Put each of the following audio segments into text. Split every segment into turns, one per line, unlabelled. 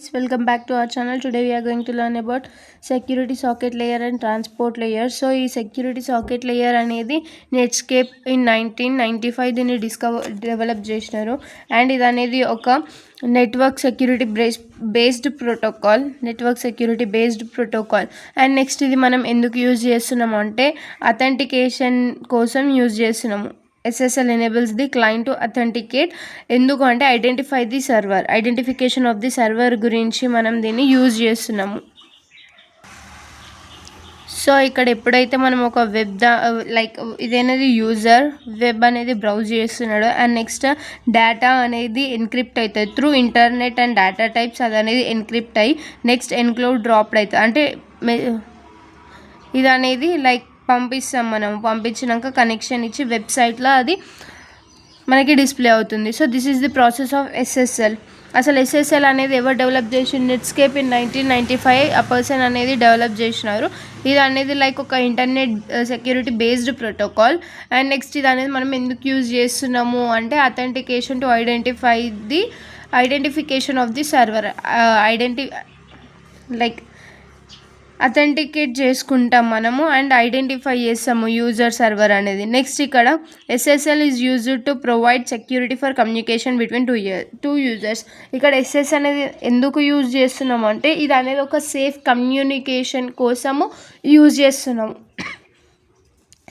guys, welcome back to our channel. Today we are going to learn about security socket layer and transport layer. So ఈ security socket layer అనేది Netscape in 1995 దీన్ని develop చేసినారు. And ఇది అనేది ఒక network security based protocol and next ఇది మనం ఎందుకు యూజ్ చేస్తున్నాము అంటే అథెంటికేషన్ కోసం యూజ్ చేస్తున్నాము. SSL enables the client to authenticate ఎందుకు అంటే ఐడెంటిఫికేషన్ ఆఫ్ ది సర్వర్ గురించి మనం దీన్ని యూజ్ చేస్తున్నాము. సో ఇక్కడ ఎప్పుడైతే మనం ఒక ఇదేనది యూజర్ వెబ్ అనేది బ్రౌజ్ చేస్తున్నాడు అండ్ నెక్స్ట్ డేటా అనేది ఎన్క్రిప్ట్ అవుతుంది through internet and data types అది అనేది ఎన్క్రిప్ట్ అయ్యి నెక్స్ట్ ఎన్క్లోడ్ డ్రాప్డ్ అవుతుంది. అంటే ఇది అనేది పంపిస్తాం, మనం పంపించినాక కనెక్షన్ ఇచ్చి వెబ్సైట్లో అది మనకి డిస్ప్లే అవుతుంది. So this is the process of SSL. అసలు SSL అనేది ఎవరు డెవలప్ చేసి నెట్స్కేప్ ఇన్ 1995 ఆ పర్సన్ అనేది డెవలప్ చేసినారు. ఇది అనేది ఒక internet security based protocol and next ఇది అనేది మనం ఎందుకు యూజ్ చేస్తున్నాము అంటే authentication to identification of the server authenticate చేసుకుంటాం మనము అండ్ ఐడెంటిఫై చేస్తాము యూజర్ సర్వర్ అనేది. నెక్స్ట్ ఇక్కడ SSL is used to provide security for communication between two users. ఇక్కడ SS అనేది ఎందుకు యూజ్ చేస్తున్నాము అంటే ఇది అనేది ఒక సేఫ్ కమ్యూనికేషన్ కోసము యూజ్ చేస్తున్నాము.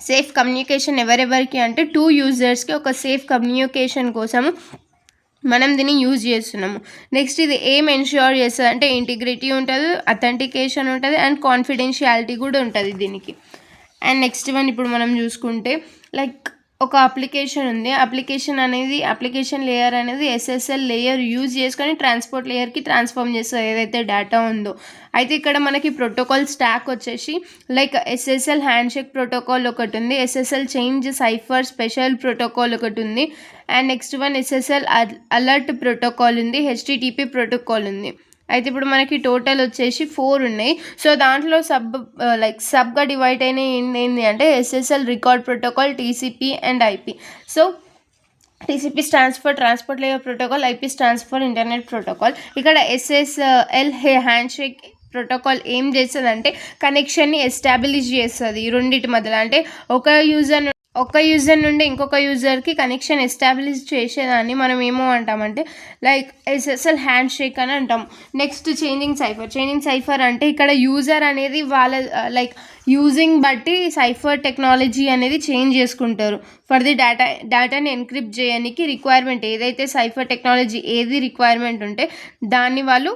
సేఫ్ కమ్యూనికేషన్ ఎవరెవరికి అంటే టూ యూజర్స్కి ఒక సేఫ్ కమ్యూనికేషన్ కోసము మనం దీన్ని యూజ్ చేస్తున్నాము. నెక్స్ట్ ఇది ఏం ఎన్ష్యూర్ చేస్తుంది అంటే ఇంటిగ్రిటీ ఉంటుంది, అథెంటికేషన్ ఉంటుంది అండ్ కాన్ఫిడెన్షియాలిటీ కూడా ఉంటుంది దీనికి. అండ్ నెక్స్ట్ వన్ ఇప్పుడు మనం చూసుకుంటే ఒక అప్లికేషన్ ఉంది. అప్లికేషన్ లేయర్ అనేది SSL లేయర్ యూజ్ చేసుకొని ట్రాన్స్పోర్ట్ లేయర్కి ట్రాన్స్ఫార్మ్ చేస్తుంది ఏదైతే డేటా ఉందో. అయితే ఇక్కడ మనకి ప్రోటోకాల్ స్టాక్ వచ్చేసి SSL హ్యాండ్షేక్ ప్రోటోకాల్ ఒకటి ఉంది, SSL change cipher special protocol ఒకటి ఉంది and next one SSL alert protocol ఉంది, HTTP ప్రోటోకాల్ ఉంది. అయితే ఇప్పుడు మనకి టోటల్ వచ్చేసి 4 ఉన్నాయి. సో దాంట్లో సబ్గా డివైడ్ అయిన ఏంటి అంటే SSL record protocol, TCP and IP. So TCP stands for transport layer protocol, IP stands for internet protocol. ఇక్కడ SSL హ్యాండ్షేక్ ప్రోటోకాల్ ఏం చేస్తుంది అంటే కనెక్షన్ని ఎస్టాబ్లిష్ చేస్తుంది ఈ రెండింటి మధ్యలో. అంటే ఒక యూజర్ నుండి ఇంకొక యూజర్కి కనెక్షన్ ఎస్టాబ్లిష్ చేసేదాన్ని మనం ఏమో అంటామంటే SSL హ్యాండ్ షేక్ అని అంటాం. నెక్స్ట్ చేంజింగ్ సైఫర్ అంటే ఇక్కడ యూజర్ అనేది వాళ్ళ యూజింగ్ బట్టి సైఫర్ టెక్నాలజీ అనేది చేంజ్ చేసుకుంటారు. ఫర్ ది డేటాని ఎన్క్రిప్ట్ చేయడానికి రిక్వైర్మెంట్ ఏదైతే సైఫర్ టెక్నాలజీ ఏది రిక్వైర్మెంట్ ఉంటే దాన్ని వాళ్ళు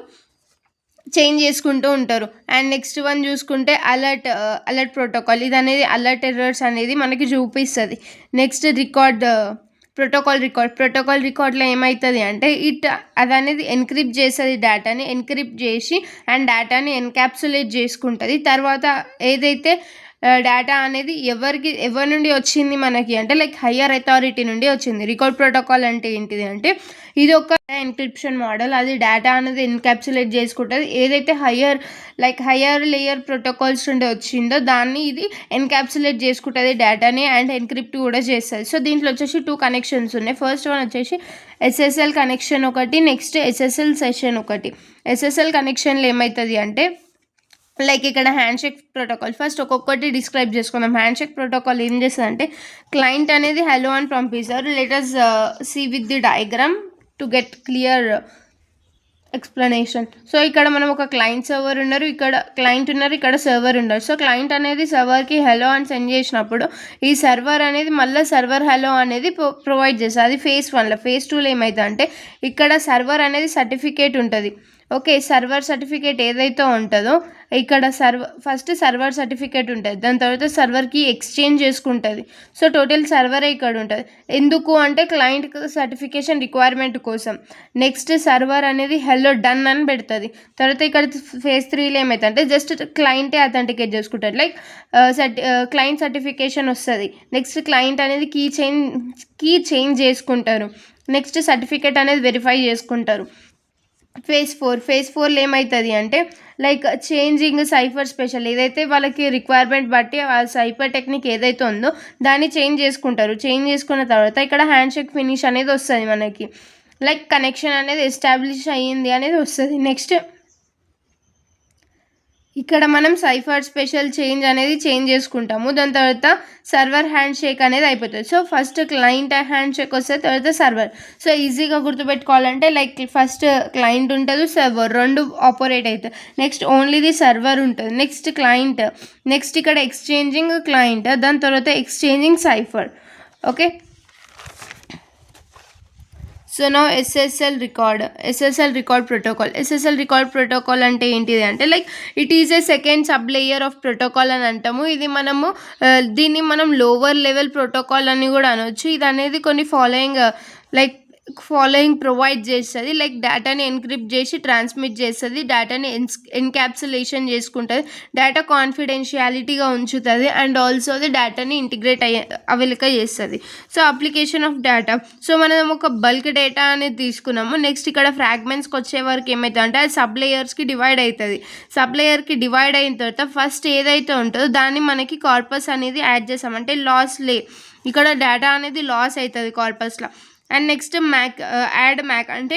చేంజ్ చేసుకుంటూ ఉంటారు. అండ్ నెక్స్ట్ వన్ చూసుకుంటే అలర్ట్ ప్రోటోకాల్. ఇది అనేది అలర్ట్ ఎర్రర్స్ అనేది మనకి చూపిస్తుంది. నెక్స్ట్ ప్రోటోకాల్ రికార్డ్లో ఏమవుతుంది అంటే అది అనేది ఎన్క్రిప్ట్ చేస్తుంది, డేటాని ఎన్క్రిప్ట్ చేసి అండ్ డేటాని ఎన్క్యాప్సులేట్ చేసుకుంటుంది. తర్వాత ఏదైతే డేటా అనేది ఎవరి నుండి వచ్చింది మనకి అంటే హయ్యర్ అథారిటీ నుండి వచ్చింది. రికార్డ్ ప్రోటోకాల్ అంటే ఏంటిది అంటే ఇది ఒక ఎన్క్రిప్షన్ మోడల్, అది డేటా అనేది ఎన్క్యాప్సులేట్ చేసుకుంటుంది. ఏదైతే హయ్యర్ లేయర్ ప్రోటోకాల్స్ నుండి వచ్చిందో దాన్ని ఇది ఎన్క్యాప్సులేట్ చేసుకుంటుంది డేటాని అండ్ ఎన్క్రిప్ట్ కూడా చేస్తుంది. సో దీంట్లో వచ్చేసి 2 కనెక్షన్స్ ఉన్నాయి. ఫస్ట్ వన్ వచ్చేసి SSL కనెక్షన్ ఒకటి, నెక్స్ట్ SSL సెషన్ ఒకటి. SSL కనెక్షన్లో ఏమవుతుంది అంటే ఇక్కడ హ్యాండ్షేక్ ప్రోటోకాల్ ఫస్ట్ ఒక్కొక్కటి డిస్క్రైబ్ చేసుకుందాం. హ్యాండ్షేక్ ప్రోటోకాల్ ఏం చేస్తుంది అంటే క్లయింట్ అనేది హలో అని పంపిస్తారు. Let's see with the diagram to get clear explanation. So ఇక్కడ మనం ఒక క్లయింట్ సర్వర్ ఉన్నారు, ఇక్కడ సర్వర్ ఉన్నారు. సో క్లయింట్ అనేది సర్వర్కి హలో అని సెండ్ చేసినప్పుడు ఈ సర్వర్ అనేది మళ్ళీ సర్వర్ హలో అనేది ప్రొవైడ్ చేస్తుంది. అది ఫేజ్ 1లో. ఫేజ్ 2లో ఏమవుతుంది అంటే ఇక్కడ సర్వర్ అనేది సర్టిఫికేట్ ఉంటుంది. ఓకే, సర్వర్ సర్టిఫికేట్ ఏదైతే ఉంటుందో ఇక్కడ ఫస్ట్ సర్వర్ సర్టిఫికేట్ ఉంటుంది, దాని తర్వాత సర్వర్కి ఎక్స్చేంజ్ చేసుకుంటుంది. సో టోటల్ సర్వరే ఇక్కడ ఉంటుంది. ఎందుకు అంటే క్లయింట్ సర్టిఫికేషన్ రిక్వైర్మెంట్ కోసం. నెక్స్ట్ సర్వర్ అనేది హెల్లో డన్ అని పెడుతుంది. తర్వాత ఇక్కడ ఫేజ్ 3లో ఏమవుతుంది అంటే జస్ట్ క్లయింటే అథెంటికేట్ చేసుకుంటారు. క్లయింట్ సర్టిఫికేషన్ వస్తుంది. నెక్స్ట్ క్లయింట్ అనేది కీ చేంజ్ చేసుకుంటారు. నెక్స్ట్ సర్టిఫికేట్ అనేది వెరిఫై చేసుకుంటారు. ఫేజ్ 4లో ఏమవుతుంది అంటే చేంజింగ్ సైఫర్ స్పెషల్ ఏదైతే వాళ్ళకి రిక్వైర్మెంట్ బట్టి ఆ సైఫర్ టెక్నిక్ ఏదైతే ఉందో దాన్ని చేంజ్ చేసుకుంటారు. చేంజ్ చేసుకున్న తర్వాత ఇక్కడ హ్యాండ్షేక్ ఫినిష్ అనేది వస్తుంది మనకి. లైక్ కనెక్షన్ అనేది ఎస్టాబ్లిష్ అయ్యింది అనేది వస్తుంది. నెక్స్ట్ ఇక్కడ మనం సైఫర్ స్పెషల్ చేంజ్ చేసుకుంటాము. దాని తర్వాత సర్వర్ హ్యాండ్ షేక్ అనేది అయిపోతుంది. So first client hand shake వస్తే తర్వాత సర్వర్. సో ఈజీగా గుర్తుపెట్టుకోవాలంటే లైక్ ఫస్ట్ క్లయింట్ ఉంటుంది, సర్వర్, రెండు ఆపరేట్ అవుతుంది. నెక్స్ట్ ఓన్లీది సర్వర్ ఉంటుంది, నెక్స్ట్ క్లయింట్, నెక్స్ట్ ఇక్కడ ఎక్స్చేంజింగ్ క్లయింట్, దాని తర్వాత ఎక్స్చేంజింగ్ సైఫర్. ఓకే, సో నా SSL రికార్డ్ ప్రోటోకాల్ అంటే ఏంటిది అంటే like it is a second sub layer of protocol అని అంటాము. ఇది మనము దీన్ని మనం లోవర్ లెవెల్ ప్రోటోకాల్ అని కూడా అనవచ్చు. ఇది అనేది కొన్ని ఫాలోయింగ్ ప్రొవైడ్ చేస్తుంది. లైక్ డేటాని ఎన్క్రిప్ట్ చేసి ట్రాన్స్మిట్ చేస్తుంది, డేటాని ఎన్క్యాప్సులేషన్ చేసుకుంటుంది, డేటా కాన్ఫిడెన్షియాలిటీగా ఉంచుతుంది, అండ్ ఆల్సో అది డేటాని ఇంటిగ్రేట్ అవ్వలేక చేస్తుంది. So application of data, so మనం ఒక బల్క్ డేటా అనేది తీసుకున్నాము. నెక్స్ట్ ఇక్కడ ఫ్రాగ్మెంట్స్కి వచ్చే వరకు ఏమవుతుంది అంటే అది సబ్ లేయర్స్కి డివైడ్ అవుతుంది. సబ్ లేయర్కి డివైడ్ అయిన తర్వాత ఫస్ట్ ఏదైతే ఉంటుందో దాన్ని మనకి కార్పస్ అనేది యాడ్ చేస్తాం, అంటే ఇక్కడ డేటా అనేది లాస్ అవుతుంది కార్పస్లో. అండ్ నెక్స్ట్ యాడ్ మ్యాక్ అంటే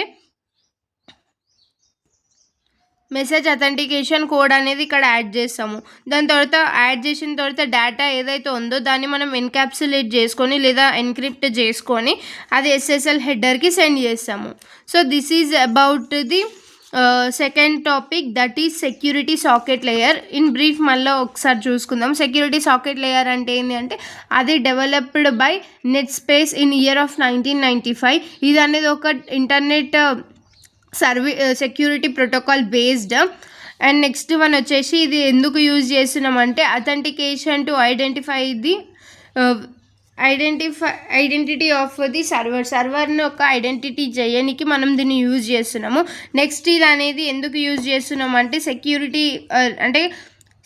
మెసేజ్ అథెంటికేషన్ కోడ్ అనేది ఇక్కడ యాడ్ చేస్తాము. దాని తర్వాత యాడ్ చేసిన తర్వాత డేటా ఏదైతే ఉందో దాన్ని మనం ఎన్క్యాప్సులేట్ చేసుకొని లేదా ఎన్క్రిప్ట్ చేసుకొని అది SSL హెడర్కి సెండ్ చేస్తాము. So this is about the second topic, that is security socket layer. In brief మళ్ళీ ఒకసారి చూసుకుందాం. సెక్యూరిటీ సాకెట్ లేయర్ అంటే ఏంటి అంటే అది developed by Netscape in year of 1995. ఇది అనేది ఒక internet security protocol based. And next one వచ్చేసి ఇది ఎందుకు యూజ్ చేస్తున్నామంటే authentication to identity of the సర్వర్ని ఒక ఐడెంటిటీ చేయడానికి మనం దీన్ని యూజ్ చేస్తున్నాము. నెక్స్ట్ ఇది అనేది ఎందుకు యూజ్ చేస్తున్నాము అంటే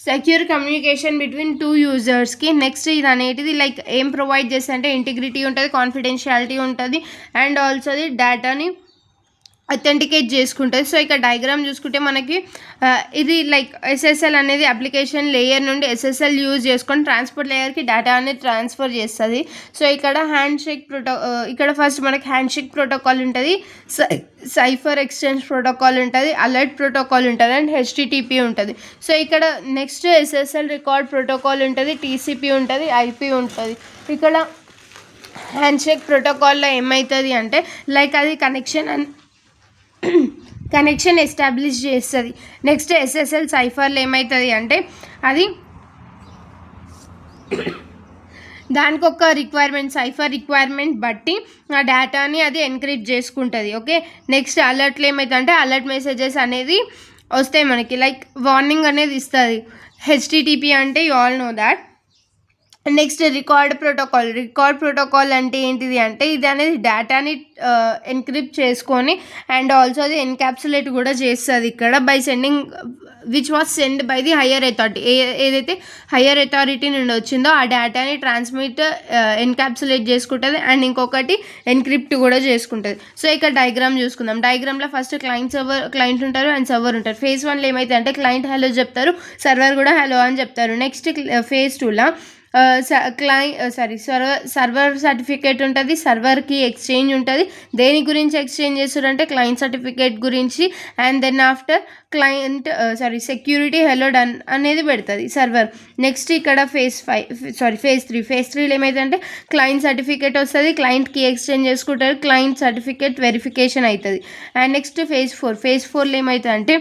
సెక్యూర్ కమ్యూనికేషన్ బిట్వీన్ 2 యూజర్స్కి. నెక్స్ట్ ఇది అనేది లైక్ ఏం ప్రొవైడ్ చేస్తుంది అంటే ఇంటిగ్రిటీ ఉంటుంది, కాన్ఫిడెన్షియాలిటీ ఉంటుంది, అండ్ ఆల్సో ది డేటాని అథెంటికేట్ చేసుకుంటుంది. సో ఇక్కడ డయాగ్రామ్ చూసుకుంటే మనకి ఇది లైక్ SSL అనేది అప్లికేషన్ లేయర్ నుండి SSL యూజ్ చేసుకొని ట్రాన్స్పోర్ట్ లేయర్కి డేటా అనేది ట్రాన్స్ఫర్ చేస్తుంది. సో ఇక్కడ ఇక్కడ ఫస్ట్ మనకి హ్యాండ్ షేక్ ప్రోటోకాల్ ఉంటుంది, సైఫర్ ఎక్స్చేంజ్ ప్రోటోకాల్ ఉంటుంది, అలర్ట్ ప్రోటోకాల్ ఉంటుంది, అండ్ HTTP ఉంటుంది. సో ఇక్కడ నెక్స్ట్ SSL రికార్డ్ ప్రోటోకాల్ ఉంటుంది, TCP ఉంటుంది, IP ఉంటుంది. ఇక్కడ హ్యాండ్ షేక్ ప్రోటోకాల్లో ఏమవుతుంది అంటే లైక్ అది కనెక్షన్ ఎస్టాబ్లిష్ చేస్తుంది. నెక్స్ట్ SSL సైఫర్లో ఏమవుతుంది అంటే అది దానికి ఒక సైఫర్ రిక్వైర్మెంట్ బట్టి ఆ డేటాని అది ఎన్క్రిప్ట్ చేసుకుంటుంది. ఓకే, నెక్స్ట్ అలర్ట్లో ఏమవుతుంది అంటే అలర్ట్ మెసేజెస్ అనేది వస్తాయి మనకి, లైక్ వార్నింగ్ అనేది ఇస్తుంది. HTTP అంటే you all know that. Next record protocol అంటే ఏంటిది అంటే ఇది అనేది డేటాని ఎన్క్రిప్ట్ చేసుకొని అండ్ ఆల్సో అది ఎన్క్యాప్సులేట్ కూడా చేస్తుంది ఇక్కడ by sending which was send by the higher authority. ఏదైతే హయ్యర్ అథారిటీ నుండి వచ్చిందో ఆ డేటాని ఎన్క్యాప్సులేట్ చేసుకుంటుంది అండ్ ఇంకొకటి ఎన్క్రిప్ట్ కూడా చేసుకుంటుంది. సో ఇక్కడ డయాగ్రామ్ చూసుకుందాం. డయాగ్రామ్లో ఫస్ట్ క్లయింట్ ఉంటారు అండ్ సర్వర్ ఉంటారు. ఫేజ్ 1లో ఏమైతే అంటే క్లయింట్ హలో చెప్తారు, సర్వర్ కూడా హలో అని చెప్తారు. నెక్స్ట్ ఫేజ్ 2లో సర్వర్ సర్టిఫికేట్ ఉంటుంది, సర్వర్కి ఎక్స్చేంజ్ ఉంటుంది. దేని గురించి ఎక్స్చేంజ్ చేస్తారంటే క్లయింట్ సర్టిఫికేట్ గురించి. And then after security hello done అనేది పెడుతుంది సర్వర్. నెక్స్ట్ ఇక్కడ ఫేజ్ 3లో ఏమైతే అంటే క్లయింట్ సర్టిఫికేట్ వస్తుంది, క్లయింట్కి ఎక్స్చేంజ్ చేసుకుంటారు, క్లయింట్ సర్టిఫికేట్ వెరిఫికేషన్ అవుతుంది. అండ్ నెక్స్ట్ ఫేజ్ 4లో ఏమవుతుంది అంటే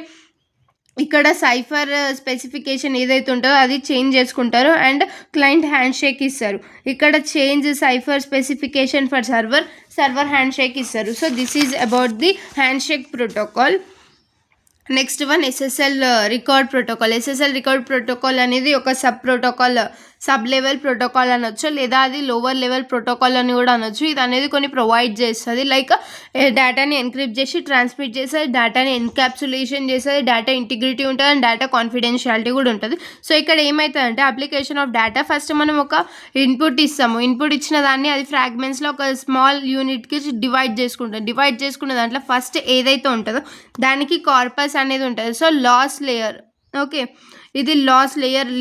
ఇక్కడ సైఫర్ స్పెసిఫికేషన్ ఏదైతే ఉంటుందో అది చేంజ్ చేసుకుంటారు అండ్ క్లయింట్ హ్యాండ్ షేక్ ఇస్తారు. ఇక్కడ change cipher specification for server handshake ఇస్తారు. So this is about the handshake protocol. Next one SSL record protocol అనేది ఒక సబ్ లెవెల్ ప్రోటోకాల్ అనొచ్చు, లేదా అది లోవర్ లెవెల్ ప్రోటోకాల్ అని కూడా అనొచ్చు. ఇది అనేది కొన్ని ప్రొవైడ్ చేస్తుంది, లైక్ డేటాని ఎన్క్రిప్ట్ చేసి ట్రాన్స్మిట్ చేస్తుంది, డేటాని ఎన్క్యాప్సులేషన్ చేస్తుంది, డేటా ఇంటిగ్రిటీ ఉంటుంది అండ్ డేటా కాన్ఫిడెన్షియాలిటీ కూడా ఉంటుంది. సో ఇక్కడ ఏమవుతుందంటే అప్లికేషన్ ఆఫ్ డేటా ఫస్ట్ మనం ఒక ఇన్పుట్ ఇస్తాము. ఇన్పుట్ ఇచ్చిన దాన్ని అది ఫ్రాగ్మెంట్స్లో ఒక స్మాల్ యూనిట్కి డివైడ్ చేసుకున్న దాంట్లో ఫస్ట్ ఏదైతే ఉంటుందో దానికి కార్పస్ అనేది ఉంటుంది. సో లాస్ లేయర్, ఓకే, ఇది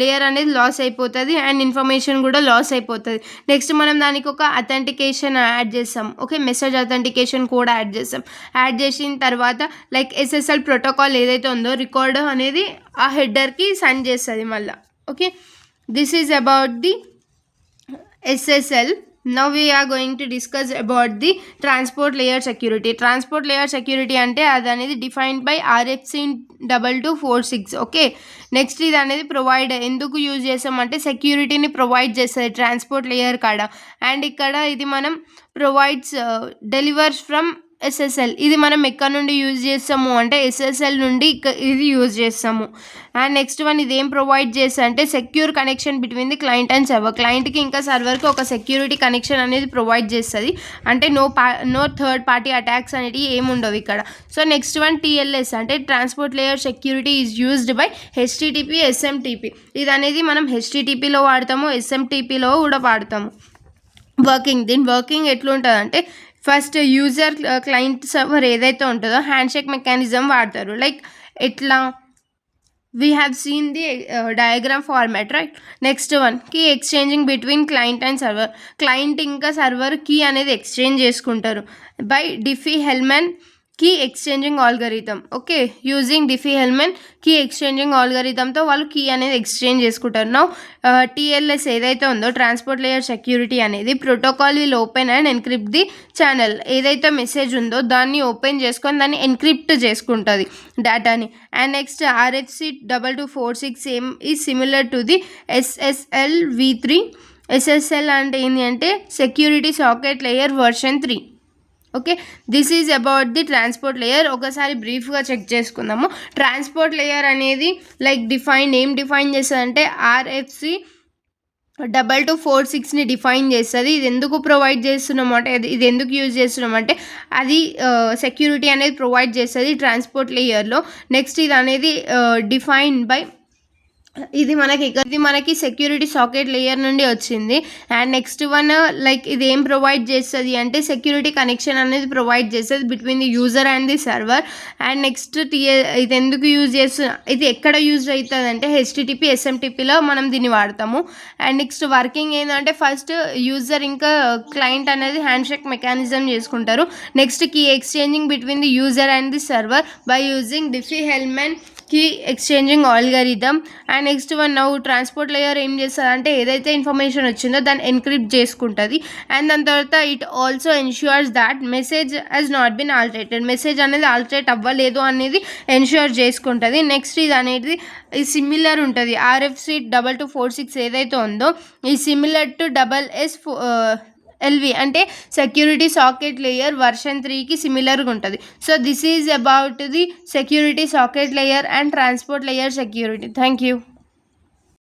లేయర్ అనేది లాస్ అయిపోతుంది అండ్ ఇన్ఫర్మేషన్ కూడా లాస్ అయిపోతుంది. నెక్స్ట్ మనం దానికి ఒక అథెంటికేషన్ యాడ్ చేస్తాం. ఓకే, మెసేజ్ అథెంటికేషన్ కూడా యాడ్ చేస్తాం. యాడ్ చేసిన తర్వాత లైక్ SSL ప్రోటోకాల్ ఏదైతే ఉందో రికార్డ్ అనేది ఆ హెడర్కి సెండ్ చేస్తుంది మళ్ళీ. Okay, this is about the SSL. Now we are going to discuss about the transport layer security. Transport layer security అంటే అది అనేది defined by RFC 2246. Okay, next ఇది అనేది ప్రొవైడ్ ఎందుకు యూజ్ చేస్తామంటే సెక్యూరిటీని ప్రొవైడ్ చేస్తుంది ట్రాన్స్పోర్ట్ లేయర్ కాడ. అండ్ ఇక్కడ ఇది మనం ప్రొవైడ్స్ డెలివర్స్ ఫ్రమ్ SSL. ఇది మనం ఎక్కడ నుండి యూజ్ చేస్తాము అంటే SSL నుండి ఇది యూజ్ చేస్తాము. అండ్ నెక్స్ట్ వన్ ఇది ఏం ప్రొవైడ్ చేస్తా అంటే secure connection between the client and server. క్లయింట్కి ఇంకా సర్వర్కి ఒక సెక్యూరిటీ కనెక్షన్ అనేది ప్రొవైడ్ చేస్తుంది. అంటే నో థర్డ్ పార్టీ అటాక్స్ అనేవి ఏమి ఉండవు ఇక్కడ. సో నెక్స్ట్ వన్ TLS అంటే transport layer security is used by HTTP SMTP. ఇది అనేది మనం HTTPలో వాడతాము, SMTPలో కూడా వాడతాము. దీని వర్కింగ్ ఎట్లుంటుంది అంటే ఫస్ట్ యూజర్ క్లయింట్ సర్వర్ ఏదైతే ఉంటుందో హ్యాండ్షేక్ మెకానిజం వాడతారు. లైక్ ఎట్లా we have seen the diagram format, right. Next one key exchanging between client and server. Client ఇంకా సర్వర్ కీ అనేది ఎక్స్చేంజ్ చేసుకుంటారు by Diffie-Hellman key exchanging algorithm. Okay, using Diffie-Hellman key exchanging ఆల్గరిథంతో వాళ్ళు key అనేది exchange చేసుకుంటారు. Now TLS ఏదైతే ఉందో transport layer security అనేది protocol will open and encrypt the channel. ఏదైతే మెసేజ్ ఉందో దాన్ని ఓపెన్ చేసుకొని దాన్ని ఎన్క్రిప్ట్ చేసుకుంటుంది డేటాని. అండ్ నెక్స్ట్ RFC 2246 ఏం is similar to the SSL v3. SSL అంటే ఏంటి అంటే security socket layer version 3. Okay, this is about the transport layer. ఒకసారి బ్రీఫ్గా చెక్ చేసుకుందాము. ట్రాన్స్పోర్ట్ లేయర్ అనేది లైక్ ఏం డిఫైన్ చేస్తుందంటే RFC 2246ని డిఫైన్ చేస్తుంది. ఇది ఎందుకు ప్రొవైడ్ చేస్తున్నాము అంటే ఇది ఎందుకు యూజ్ చేస్తున్నాము అంటే అది సెక్యూరిటీ అనేది ప్రొవైడ్ చేస్తుంది ట్రాన్స్పోర్ట్ లేయర్లో. నెక్స్ట్ ఇది అనేది డిఫైన్ బై ఇది మనకి సెక్యూరిటీ సాకెట్ లేయర్ నుండి వచ్చింది. అండ్ నెక్స్ట్ వన్ లైక్ ఇది ఏం ప్రొవైడ్ చేస్తుంది అంటే సెక్యూరిటీ కనెక్షన్ అనేది ప్రొవైడ్ చేస్తుంది between the user and the server. And next ఇది ఎందుకు ఇది ఎక్కడ యూజ్ అవుతుంది అంటే HTTP SMTPలో మనం దీన్ని వాడతాము. అండ్ నెక్స్ట్ వర్కింగ్ ఏంటంటే ఫస్ట్ యూజర్ ఇంకా క్లయింట్ అనేది హ్యాండ్షేక్ మెకానిజం చేసుకుంటారు. Next key exchanging between the user and the server by using Diffie-Hellman key exchanging algorithm. And next one now transport layer ఏం చేస్తుంది అంటే ఏదైతే ఇన్ఫర్మేషన్ వచ్చిందో దాన్ని ఎన్క్రిప్ట్ చేసుకుంటుంది. అండ్ దాని తర్వాత it also ensures that message has not been alterated. Message అనేది ఆల్టరేట్ అవ్వలేదు అనేది ఎన్ష్యూర్ చేసుకుంటుంది. నెక్స్ట్ ఇది అనేది సిమిలర్ ఉంటుంది RFC 2246 ఏదైతే ఉందో ఈ సిమిలర్ టు SSLV అంటే సెక్యూరిటీ సాకెట్ లేయర్ వర్షన్ 3కి సిమిలర్గా ఉంటుంది. So this is about the security socket layer and transport layer security. Thank you.